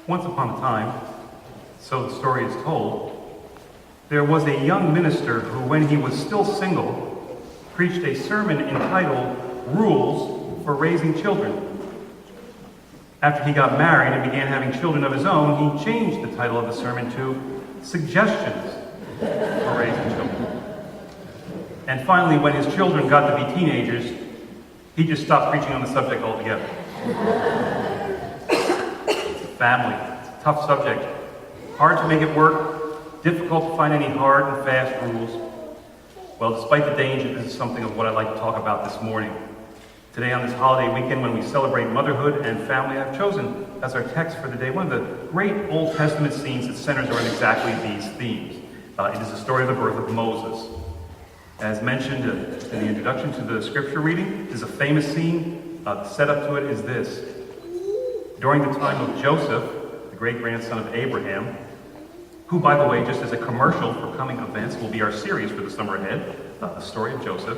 Once upon a time, so the story is told, there was a young minister who, when he was still single, preached a sermon entitled Rules for Raising Children. After he got married and began having children of his own, he changed the title of the sermon to Suggestions for Raising Children. And finally, when his children got to be teenagers, he just stopped preaching on the subject altogether. Family, it's a tough subject. Hard to make it work, difficult to find any hard and fast rules. Well, despite the danger, this is something of what I'd like to talk about this morning. Today on this holiday weekend, when we celebrate motherhood and family, I've chosen as our text for the day one of the great Old Testament scenes that centers around exactly these themes. It is the story of the birth of Moses. As mentioned in the introduction to the scripture reading, this is a famous scene. The setup to it is this. During the time of Joseph, the great-grandson of Abraham, who, by the way, just as a commercial for coming events, will be our series for the summer ahead, the story of Joseph.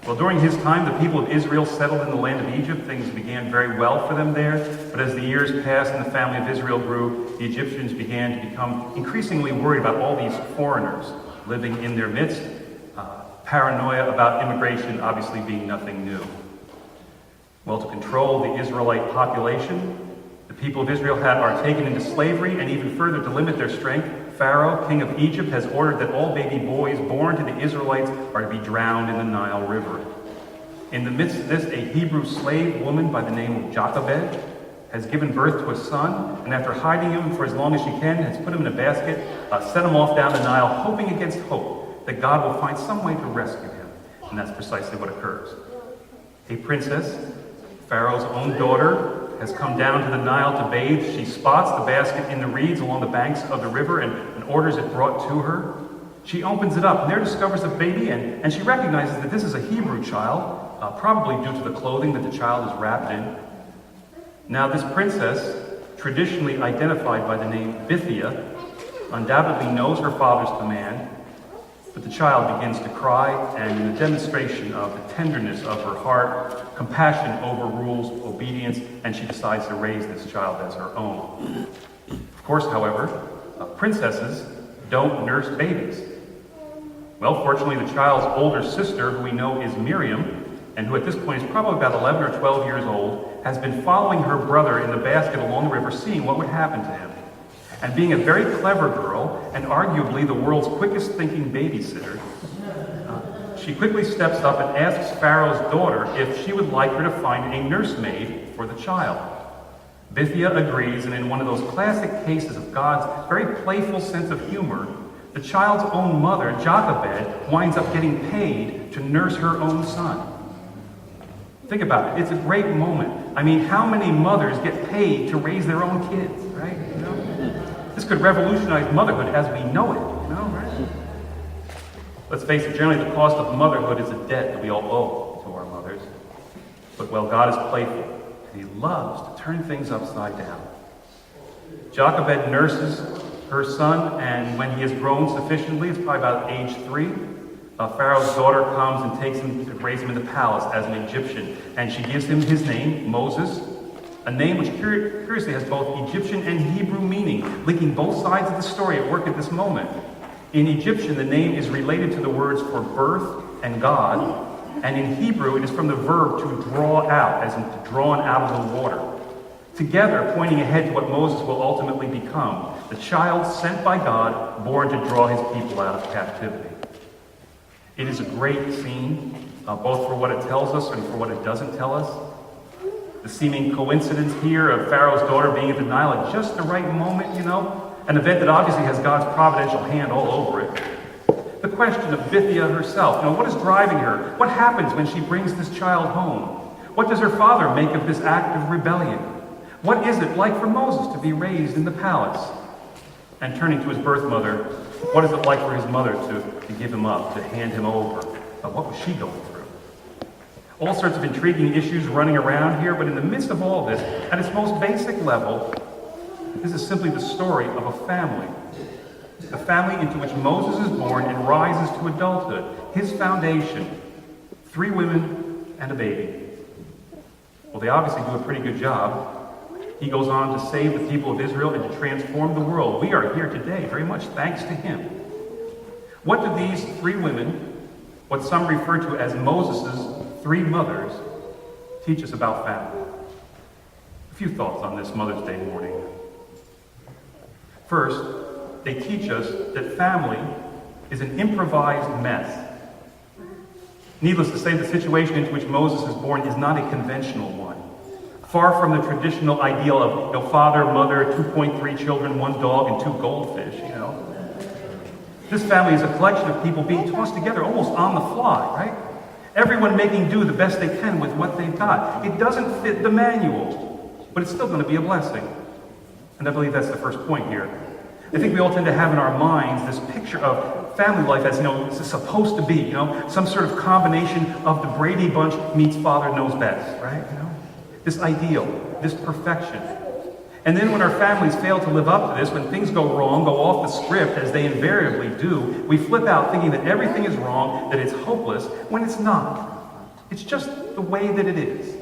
Well, during his time, the people of Israel settled in the land of Egypt. Things began very well for them there. But as the years passed and the family of Israel grew, the Egyptians began to become increasingly worried about all these foreigners living in their midst. Paranoia about immigration obviously being nothing new. Well, to control the Israelite population, the people of Israel are taken into slavery, and even further to limit their strength, Pharaoh, king of Egypt, has ordered that all baby boys born to the Israelites are to be drowned in the Nile River. In the midst of this, a Hebrew slave woman by the name of Jochebed has given birth to a son, and after hiding him for as long as she can, has put him in a basket, sent him off down the Nile, hoping against hope that God will find some way to rescue him. And that's precisely what occurs. A princess, Pharaoh's own daughter, has come down to the Nile to bathe. She spots the basket in the reeds along the banks of the river and orders it brought to her. She opens it up and there discovers a baby, and she recognizes that this is a Hebrew child, probably due to the clothing that the child is wrapped in. Now this princess, traditionally identified by the name Bithiah, undoubtedly knows her father's command, but the child begins to cry, and in a demonstration of the tenderness of her heart, compassion overrules obedience, and she decides to raise this child as her own. Of course, however, princesses don't nurse babies. Well, fortunately, the child's older sister, who we know is Miriam, and who at this point is probably about 11 or 12 years old, has been following her brother in the basket along the river, seeing what would happen to him. And being a very clever girl, and arguably the world's quickest thinking babysitter, she quickly steps up and asks Pharaoh's daughter if she would like her to find a nursemaid for the child. Bithiah agrees, and in one of those classic cases of God's very playful sense of humor, the child's own mother, Jochebed, winds up getting paid to nurse her own son. Think about it. It's a great moment. I mean, how many mothers get paid to raise their own kids, right? You know? This could revolutionize motherhood as we know it, right? Let's face it, generally the cost of motherhood is a debt that we all owe to our mothers. But, well, God is playful, and He loves to turn things upside down. Jochebed nurses her son, and when he has grown sufficiently, it's probably about age 3, Pharaoh's daughter comes and takes him to raise him in the palace as an Egyptian, and she gives him his name, Moses, a name which curiously has both Egyptian and Hebrew meaning, linking both sides of the story at work at this moment. In Egyptian, the name is related to the words for birth and God, and in Hebrew, it is from the verb to draw out, as in to drawn out of the water. Together, pointing ahead to what Moses will ultimately become, the child sent by God, born to draw his people out of captivity. It is a great scene, both for what it tells us and for what it doesn't tell us. The seeming coincidence here of Pharaoh's daughter being at the Nile at just the right moment, an event that obviously has God's providential hand all over it. The question of Bithiah herself, what is driving her? What happens when she brings this child home? What does her father make of this act of rebellion? What is it like for Moses to be raised in the palace? And turning to his birth mother, what is it like for his mother to give him up, to hand him over? What was she going through? All sorts of intriguing issues running around here, but in the midst of all this, at its most basic level, this is simply the story of a family. The family into which Moses is born and rises to adulthood. His foundation, 3 women and a baby. Well, they obviously do a pretty good job. He goes on to save the people of Israel and to transform the world. We are here today very much thanks to him. What do these three women, what some refer to as Moses' three mothers, teach us about family? A few thoughts on this Mother's Day morning. First, they teach us that family is an improvised mess. Needless to say, the situation into which Moses is born is not a conventional one. Far from the traditional ideal of father, mother, 2.3 children, 1 dog, and 2 goldfish, This family is a collection of people being tossed together almost on the fly, right? Everyone making do the best they can with what they've got. It doesn't fit the manual, but it's still going to be a blessing. And I believe that's the first point here. I think we all tend to have in our minds this picture of family life as, it's supposed to be, some sort of combination of the Brady Bunch meets Father Knows Best, right? This ideal, this perfection. And then when our families fail to live up to this, when things go wrong, go off the script, as they invariably do, we flip out thinking that everything is wrong, that it's hopeless, when it's not. It's just the way that it is.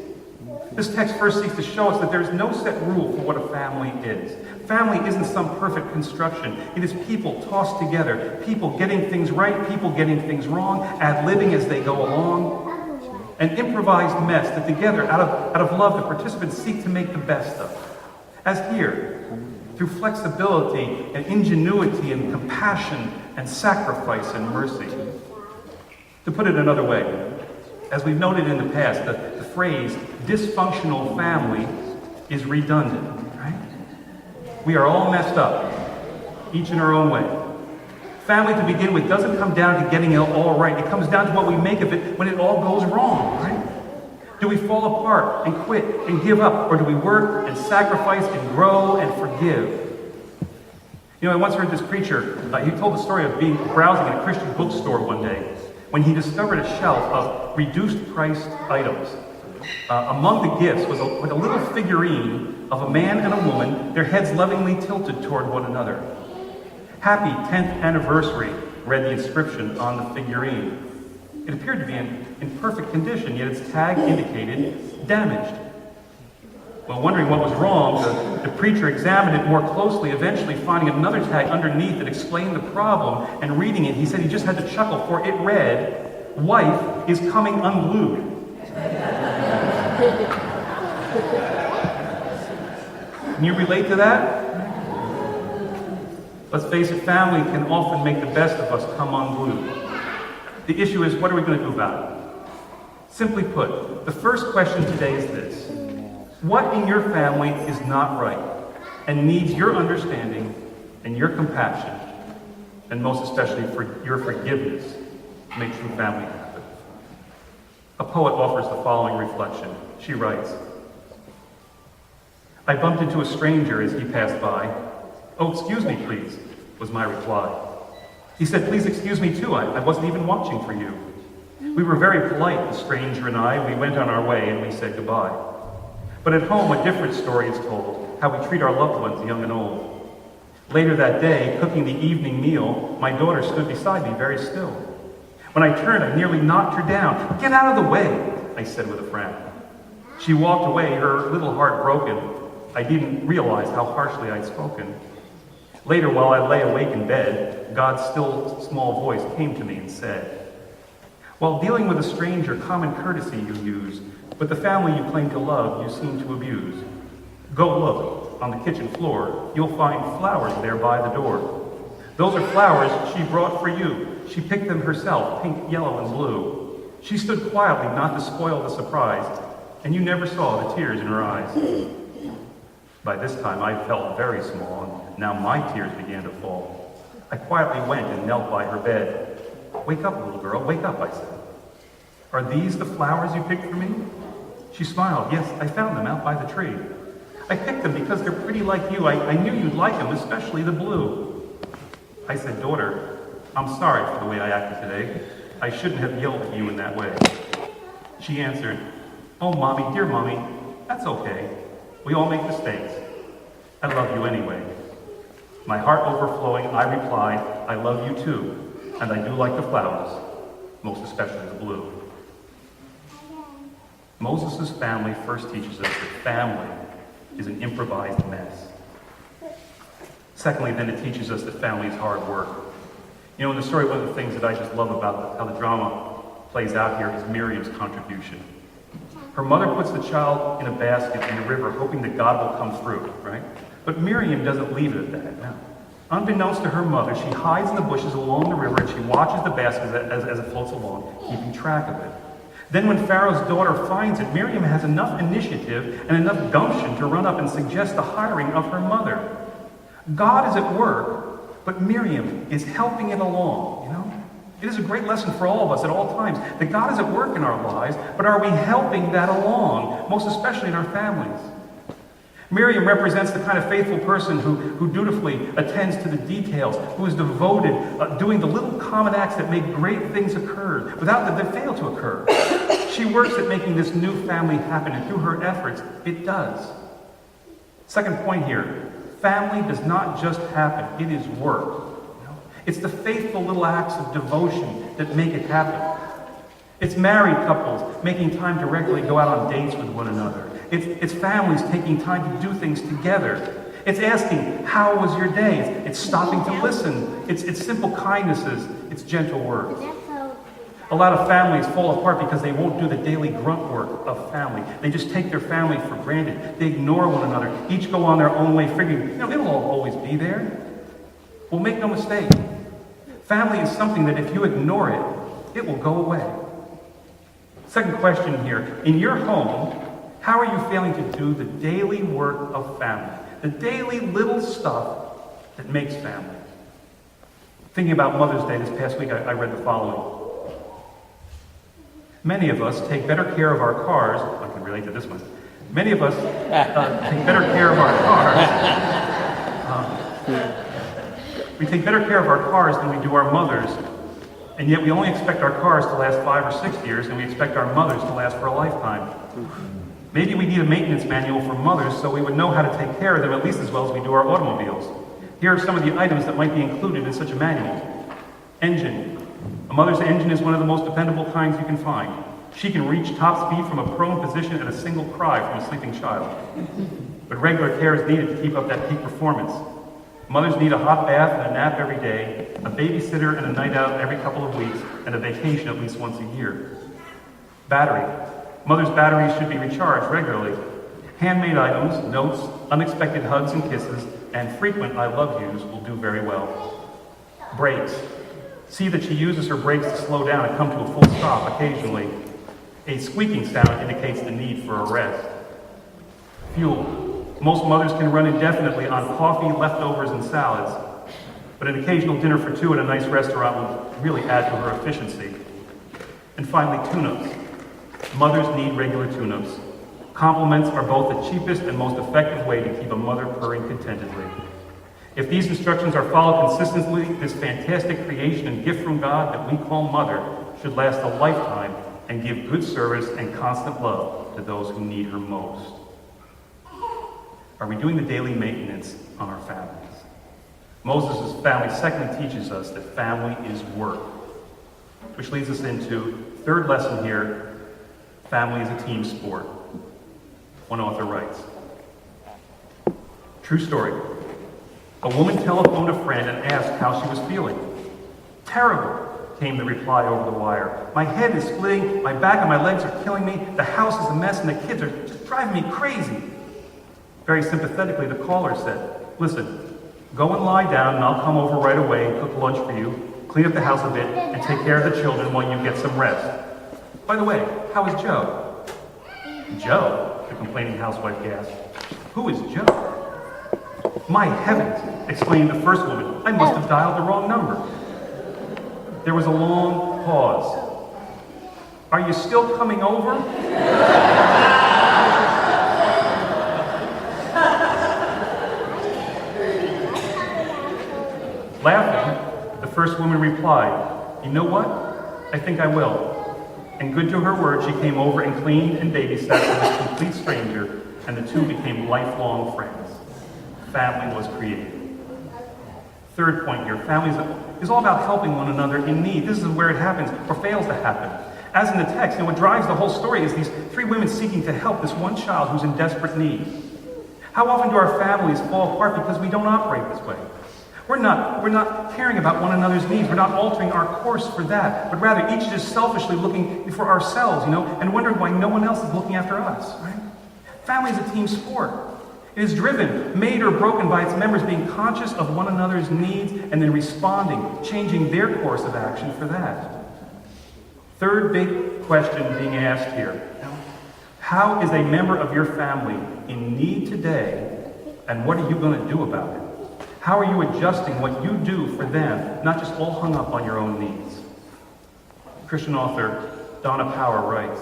This text first seeks to show us that there's no set rule for what a family is. Family isn't some perfect construction. It is people tossed together, people getting things right, people getting things wrong, ad-libbing as they go along. An improvised mess that together, out of love, the participants seek to make the best of. As here, through flexibility and ingenuity and compassion and sacrifice and mercy. To put it another way, as we've noted in the past, the phrase dysfunctional family is redundant, right? We are all messed up, each in our own way. Family, to begin with, doesn't come down to getting it all right. It comes down to what we make of it when it all goes wrong, right? Do we fall apart and quit and give up? Or do we work and sacrifice and grow and forgive? I once heard this preacher, he told the story of being browsing in a Christian bookstore one day when he discovered a shelf of reduced-priced items. Among the gifts was a little figurine of a man and a woman, their heads lovingly tilted toward one another. Happy 10th anniversary, read the inscription on the figurine. It appeared to be in perfect condition, yet its tag indicated damaged. Well, wondering what was wrong, the preacher examined it more closely, eventually finding another tag underneath that explained the problem, and reading it, he said he just had to chuckle, for it read, "Wife is coming unglued." Can you relate to that? Let's face it, family can often make the best of us come unglued. The issue is, what are we going to do about it? Simply put, the first question today is this: what in your family is not right and needs your understanding and your compassion, and most especially for your forgiveness to make true family happen? A poet offers the following reflection. She writes, "I bumped into a stranger as he passed by. 'Oh, excuse me, please,' was my reply. He said, 'Please excuse me too, I wasn't even watching for you.' We were very polite, the stranger and I. We went on our way and we said goodbye. But at home, a different story is told, how we treat our loved ones, young and old. Later that day, cooking the evening meal, my daughter stood beside me very still. When I turned, I nearly knocked her down. 'Get out of the way,' I said with a frown. She walked away, her little heart broken. I didn't realize how harshly I'd spoken. Later, while I lay awake in bed, God's still small voice came to me and said, 'While dealing with a stranger, common courtesy you use, but the family you claim to love you seem to abuse. Go look on the kitchen floor. You'll find flowers there by the door. Those are flowers she brought for you. She picked them herself, pink, yellow, and blue. She stood quietly not to spoil the surprise, and you never saw the tears in her eyes.' By this time, I felt very small, and now my tears began to fall. I quietly went and knelt by her bed. 'Wake up, little girl, wake up,' I said. 'Are these the flowers you picked for me?' She smiled. 'Yes, I found them out by the tree. I picked them because they're pretty like you. I knew you'd like them, especially the blue.' I said, 'Daughter, I'm sorry for the way I acted today. I shouldn't have yelled at you in that way.' She answered, 'Oh, Mommy, dear Mommy, that's okay. We all make mistakes. I love you anyway.' My heart overflowing, I replied, 'I love you too, and I do like the flowers, most especially the blue.'" Moses' family first teaches us that family is an improvised mess. Secondly, then it teaches us that family is hard work. You know, in the story, one of the things that I just love about how the drama plays out here is Miriam's contribution. Her mother puts the child in a basket in the river, hoping that God will come through, right? But Miriam doesn't leave it at that. No. Unbeknownst to her mother, she hides in the bushes along the river and she watches the basket as it floats along, keeping track of it. Then when Pharaoh's daughter finds it, Miriam has enough initiative and enough gumption to run up and suggest the hiring of her mother. God is at work, but Miriam is helping it along, you know? It is a great lesson for all of us at all times that God is at work in our lives, but are we helping that along, most especially in our families? Miriam represents the kind of faithful person who dutifully attends to the details, who is devoted, doing the little common acts that make great things occur, without that they fail to occur. She works at making this new family happen, and through her efforts, it does. Second point here, family does not just happen, it is work. It's the faithful little acts of devotion that make it happen. It's married couples making time to regularly go out on dates with one another. It's families taking time to do things together. It's asking, how was your day? It's stopping to listen. It's simple kindnesses. It's gentle words. A lot of families fall apart because they won't do the daily grunt work of family. They just take their family for granted. They ignore one another. Each go on their own way, figuring, it'll always be there. Well, make no mistake. Family is something that if you ignore it, it will go away. Second question here. In your home, how are you failing to do the daily work of family? The daily little stuff that makes family. Thinking about Mother's Day this past week, I read the following. Many of us take better care of our cars. I can relate to this one. Many of us take better care of our cars. We take better care of our cars than we do our mothers, and yet we only expect our cars to last 5 or 6 years, and we expect our mothers to last for a lifetime. Maybe we need a maintenance manual for mothers so we would know how to take care of them at least as well as we do our automobiles. Here are some of the items that might be included in such a manual. Engine. A mother's engine is one of the most dependable kinds you can find. She can reach top speed from a prone position at a single cry from a sleeping child. But regular care is needed to keep up that peak performance. Mothers need a hot bath and a nap every day, a babysitter and a night out every couple of weeks, and a vacation at least once a year. Battery. Mother's batteries should be recharged regularly. Handmade items, notes, unexpected hugs and kisses, and frequent I love yous will do very well. Brakes. See that she uses her brakes to slow down and come to a full stop occasionally. A squeaking sound indicates the need for a rest. Fuel. Most mothers can run indefinitely on coffee, leftovers, and salads, but an occasional dinner for two at a nice restaurant will really add to her efficiency. And finally, tune-ups. Mothers need regular tune-ups. Compliments are both the cheapest and most effective way to keep a mother purring contentedly. If these instructions are followed consistently, this fantastic creation and gift from God that we call mother should last a lifetime and give good service and constant love to those who need her most. Are we doing the daily maintenance on our families? Moses' family secondly teaches us that family is work, which leads us into third lesson here. Family is a team sport. One author writes, true story. A woman telephoned a friend and asked how she was feeling. Terrible, came the reply over the wire. My head is splitting, my back and my legs are killing me, the house is a mess, and the kids are just driving me crazy. Very sympathetically, the caller said, listen, go and lie down and I'll come over right away and cook lunch for you, clean up the house a bit, and take care of the children while you get some rest. By the way, how is Joe? Joe? The complaining housewife gasped. Who is Joe? My heavens, exclaimed the first woman. I must have dialed the wrong number. There was a long pause. Are you still coming over? Laughing, the first woman replied, you know what? I think I will. And good to her word, she came over and cleaned and babysat for this complete stranger, and the two became lifelong friends. Family was created. Third point here, family is all about helping one another in need. This is where it happens, or fails to happen. As in the text, what drives the whole story is these three women seeking to help this one child who's in desperate need. How often do our families fall apart because we don't operate this way? We're not caring about one another's needs. We're not altering our course for that, but rather each is selfishly looking for ourselves, and wondering why no one else is looking after us, right? Family is a team sport. It is driven, made or broken by its members being conscious of one another's needs and then responding, changing their course of action for that. Third big question being asked here. How is a member of your family in need today, and what are you going to do about it? How are you adjusting what you do for them, not just all hung up on your own needs? Christian author Donna Power writes,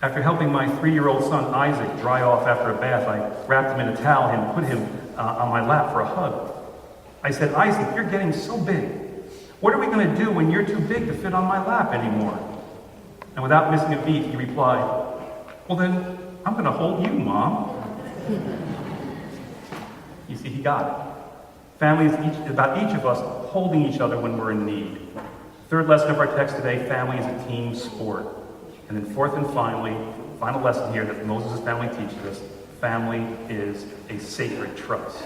after helping my 3-year-old son Isaac dry off after a bath, I wrapped him in a towel and put him on my lap for a hug. I said, Isaac, you're getting so big. What are we going to do when you're too big to fit on my lap anymore? And without missing a beat, he replied, well then, I'm going to hold you, Mom. You see, he got it. Family is about each of us holding each other when we're in need. Third lesson of our text today, family is a team sport. And then fourth and final lesson here that Moses' family teaches us, family is a sacred trust.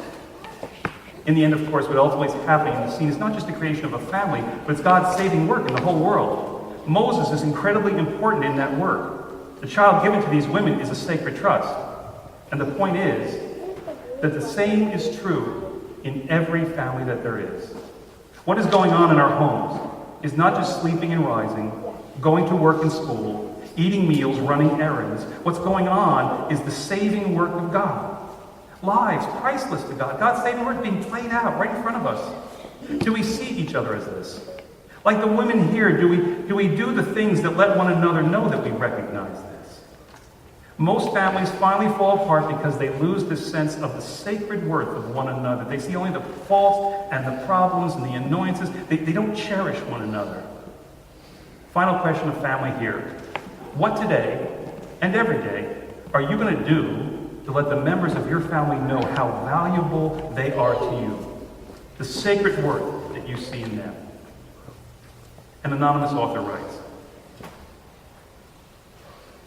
In the end, of course, what ultimately is happening in the scene is not just the creation of a family, but it's God's saving work in the whole world. Moses is incredibly important in that work. The child given to these women is a sacred trust. And the point is that the same is true in every family that there is. What is going on in our homes is not just sleeping and rising, going to work and school, eating meals, running errands. What's going on is the saving work of God. Lives priceless to God. God's saving work being played out right in front of us. Do we see each other as this? Like the women here, do we do the things that let one another know that we recognize this? Most families finally fall apart because they lose this sense of the sacred worth of one another. They see only the faults and the problems and the annoyances. They don't cherish one another. Final question of family here. What today and every day are you going to do to let the members of your family know how valuable they are to you? The sacred worth that you see in them. An anonymous author writes,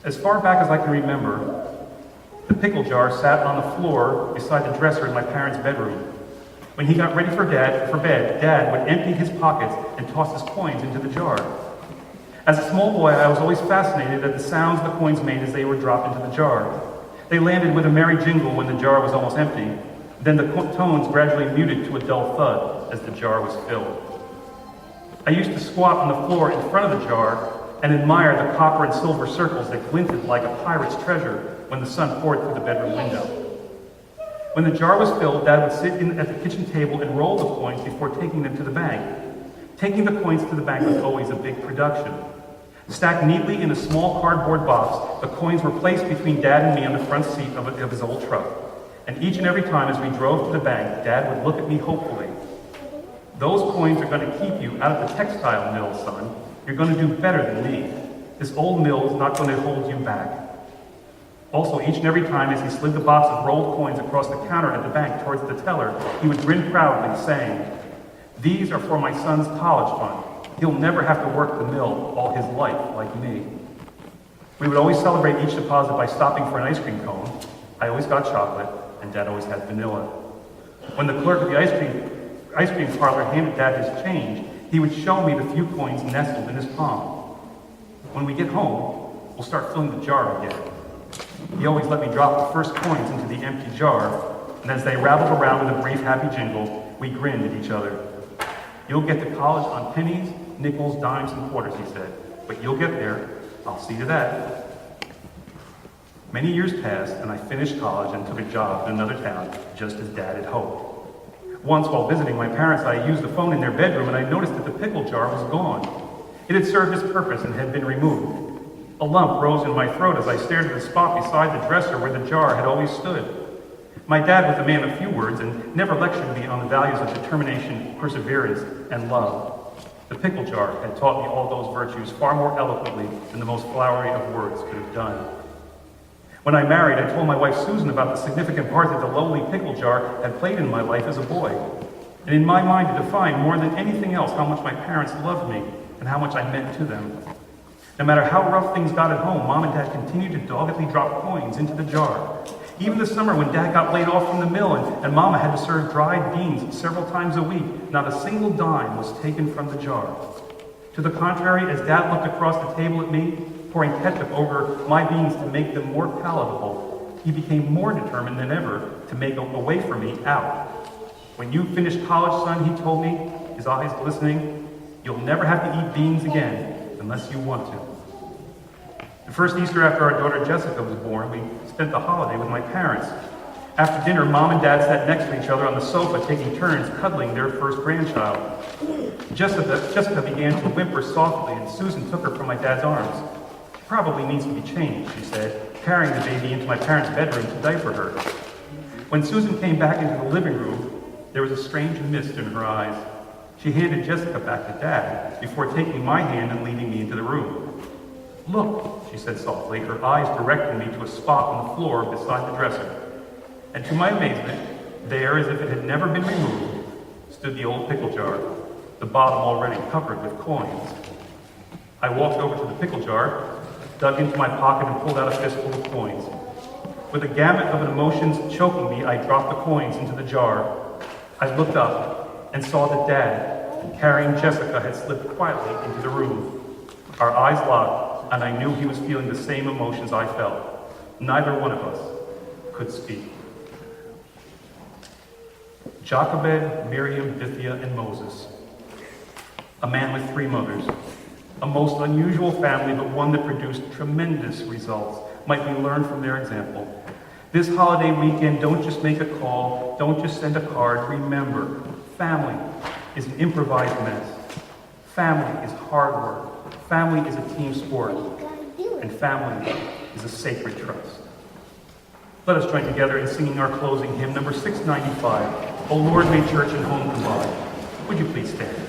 as far back as I can remember, the pickle jar sat on the floor beside the dresser in my parents' bedroom. When he got ready for bed, Dad would empty his pockets and toss his coins into the jar. As a small boy, I was always fascinated at the sounds the coins made as they were dropped into the jar. They landed with a merry jingle when the jar was almost empty. Then the tones gradually muted to a dull thud as the jar was filled. I used to squat on the floor in front of the jar and admire the copper and silver circles that glinted like a pirate's treasure when the sun poured through the bedroom window. When the jar was filled, Dad would sit at the kitchen table and roll the coins before taking them to the bank. Taking the coins to the bank was always a big production. Stacked neatly in a small cardboard box, the coins were placed between Dad and me on the front seat of his old truck. And each and every time as we drove to the bank, Dad would look at me hopefully. Those coins are going to keep you out of the textile mill, son. You're going to do better than me. This old mill is not going to hold you back. Also, each and every time as he slid the box of rolled coins across the counter at the bank towards the teller, he would grin proudly, saying, "These are for my son's college fund. He'll never have to work the mill all his life like me." We would always celebrate each deposit by stopping for an ice cream cone. I always got chocolate, and Dad always had vanilla. When the clerk at the ice cream parlor handed Dad his change, he would show me the few coins nestled in his palm. When we get home, we'll start filling the jar again. He always let me drop the first coins into the empty jar, and as they rattled around with a brief happy jingle, we grinned at each other. "You'll get to college on pennies, nickels, dimes, and quarters," he said. "But you'll get there. I'll see to that." Many years passed, and I finished college and took a job in another town, just as Dad had hoped. Once, while visiting my parents, I used the phone in their bedroom, and I noticed that the pickle jar was gone. It had served its purpose and had been removed. A lump rose in my throat as I stared at the spot beside the dresser where the jar had always stood. My dad was a man of few words and never lectured me on the values of determination, perseverance, and love. The pickle jar had taught me all those virtues far more eloquently than the most flowery of words could have done. When I married, I told my wife Susan about the significant part that the lowly pickle jar had played in my life as a boy. And in my mind, it defined more than anything else how much my parents loved me and how much I meant to them. No matter how rough things got at home, Mom and Dad continued to doggedly drop coins into the jar. Even the summer when Dad got laid off from the mill and Mama had to serve dried beans several times a week, not a single dime was taken from the jar. To the contrary, as Dad looked across the table at me, pouring ketchup over my beans to make them more palatable, he became more determined than ever to make a way for me out. When you finish college, son, he told me, his eyes glistening, you'll never have to eat beans again unless you want to. The first Easter after our daughter Jessica was born, we spent the holiday with my parents. After dinner, Mom and Dad sat next to each other on the sofa, taking turns cuddling their first grandchild. Jessica began to whimper softly, and Susan took her from my dad's arms. She probably needs to be changed, she said, carrying the baby into my parents' bedroom to diaper her. When Susan came back into the living room, there was a strange mist in her eyes. She handed Jessica back to Dad before taking my hand and leading me into the room. Look, she said softly, her eyes directing me to a spot on the floor beside the dresser. And to my amazement, there, as if it had never been removed, stood the old pickle jar, the bottom already covered with coins. I walked over to the pickle jar, dug into my pocket and pulled out a fistful of coins. With a gamut of emotions choking me, I dropped the coins into the jar. I looked up and saw that Dad, carrying Jessica, had slipped quietly into the room. Our eyes locked, and I knew he was feeling the same emotions I felt. Neither one of us could speak. Jochebed, Miriam, Bithia, and Moses. A man with 3 mothers. A most unusual family, but one that produced tremendous results. Might we learn from their example? This holiday weekend, don't just make a call, don't just send a card. Remember, family is an improvised mess. Family is hard work. Family is a team sport. And family is a sacred trust. Let us join together in singing our closing hymn, number 695, O Lord, may church and home combine. Would you please stand?